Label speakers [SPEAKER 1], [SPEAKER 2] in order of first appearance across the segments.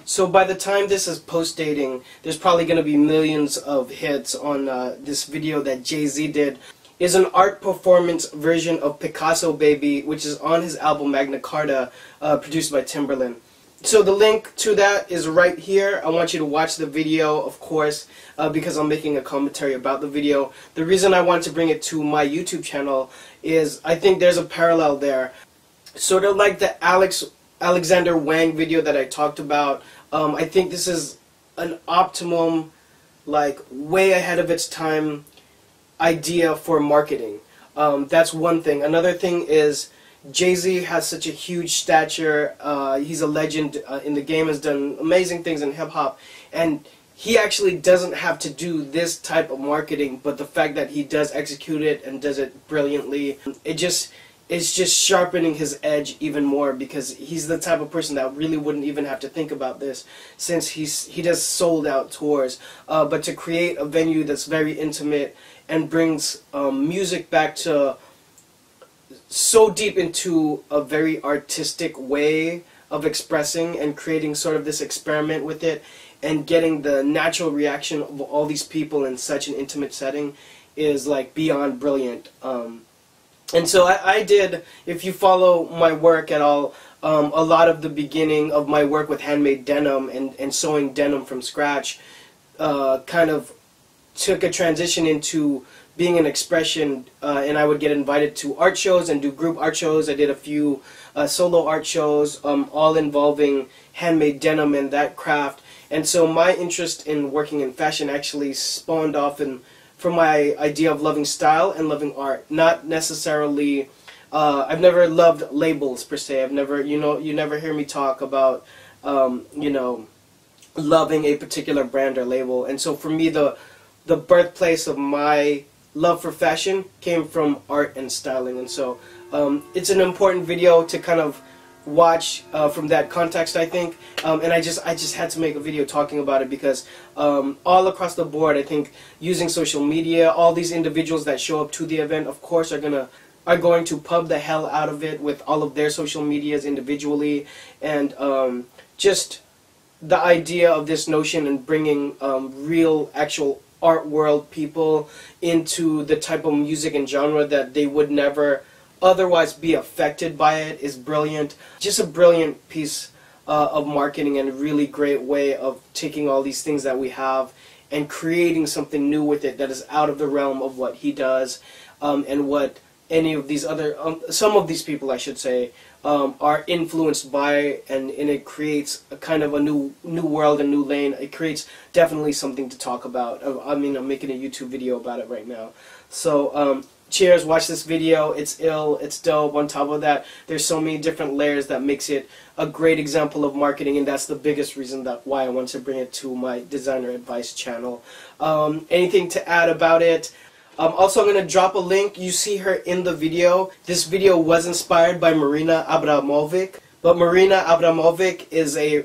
[SPEAKER 1] So by the time this is post dating, there's probably going to be millions of hits on this video that Jay-Z did. Is an art performance version of Picaso Baby, which is on his album Magna Carta, produced by Timbaland. So the link to that is right here. I want you to watch the video, of course, because I'm making a commentary about the video. The reason I want to bring it to my YouTube channel is I think there's a parallel there. Sort of like the Alexander Wang video that I talked about. I think this is an optimum, like way ahead of its time idea for marketing. That's one thing. Another thing is Jay-Z has such a huge stature. He's a legend in the game, has done amazing things in hip-hop, and he actually doesn't have to do this type of marketing, but the fact that he does execute it and does it brilliantly, it's just sharpening his edge even more, because he's the type of person that really wouldn't even have to think about this, since he does sold out tours. But to create a venue that's very intimate and brings music back to so deep into a very artistic way of expressing and creating sort of this experiment with it and getting the natural reaction of all these people in such an intimate setting is like beyond brilliant. And so I did, if you follow my work at all, a lot of the beginning of my work with handmade denim and sewing denim from scratch kind of took a transition into being an expression, and I would get invited to art shows and do group art shows. I did a few solo art shows, all involving handmade denim and that craft. And so my interest in working in fashion actually spawned off from my idea of loving style and loving art. Not necessarily, I've never loved labels per se. I've never, you never hear me talk about, loving a particular brand or label. And so for me, the birthplace of my love for fashion came from art and styling. And so it's an important video to kind of watch from that context, I think. And I just had to make a video talking about it because all across the board, I think using social media, all these individuals that show up to the event, of course, are going to pub the hell out of it with all of their social medias individually. And just the idea of this notion and bringing real, actual art world people into the type of music and genre that they would never otherwise be affected by it is brilliant. Just a brilliant piece of marketing and a really great way of taking all these things that we have and creating something new with it that is out of the realm of what he does and what any of these other, some of these people I should say, are influenced by, and it creates a kind of a new world, a new lane. It creates definitely something to talk about. I mean, I'm making a YouTube video about it right now. So cheers, watch this video. It's ill, it's dope. On top of that, there's so many different layers that makes it a great example of marketing, and that's the biggest reason why I want to bring it to my designer advice channel. Anything to add about it? Also, I'm going to drop a link. You see her in the video. This video was inspired by Marina Abramovic, but Marina Abramovic is a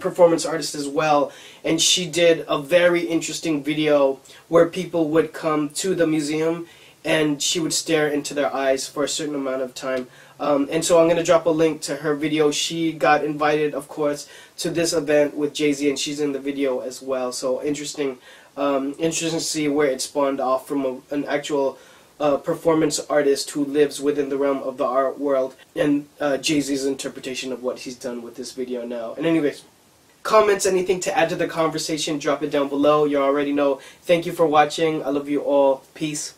[SPEAKER 1] performance artist as well, and she did a very interesting video where people would come to the museum and she would stare into their eyes for a certain amount of time. And so I'm going to drop a link to her video. She got invited, of course, to this event with Jay-Z, and she's in the video as well. So interesting to see where it spawned off from an actual performance artist who lives within the realm of the art world, and Jay-Z's interpretation of what he's done with this video now. And anyways, comments, anything to add to the conversation, drop it down below. You already know. Thank you for watching. I love you all. Peace.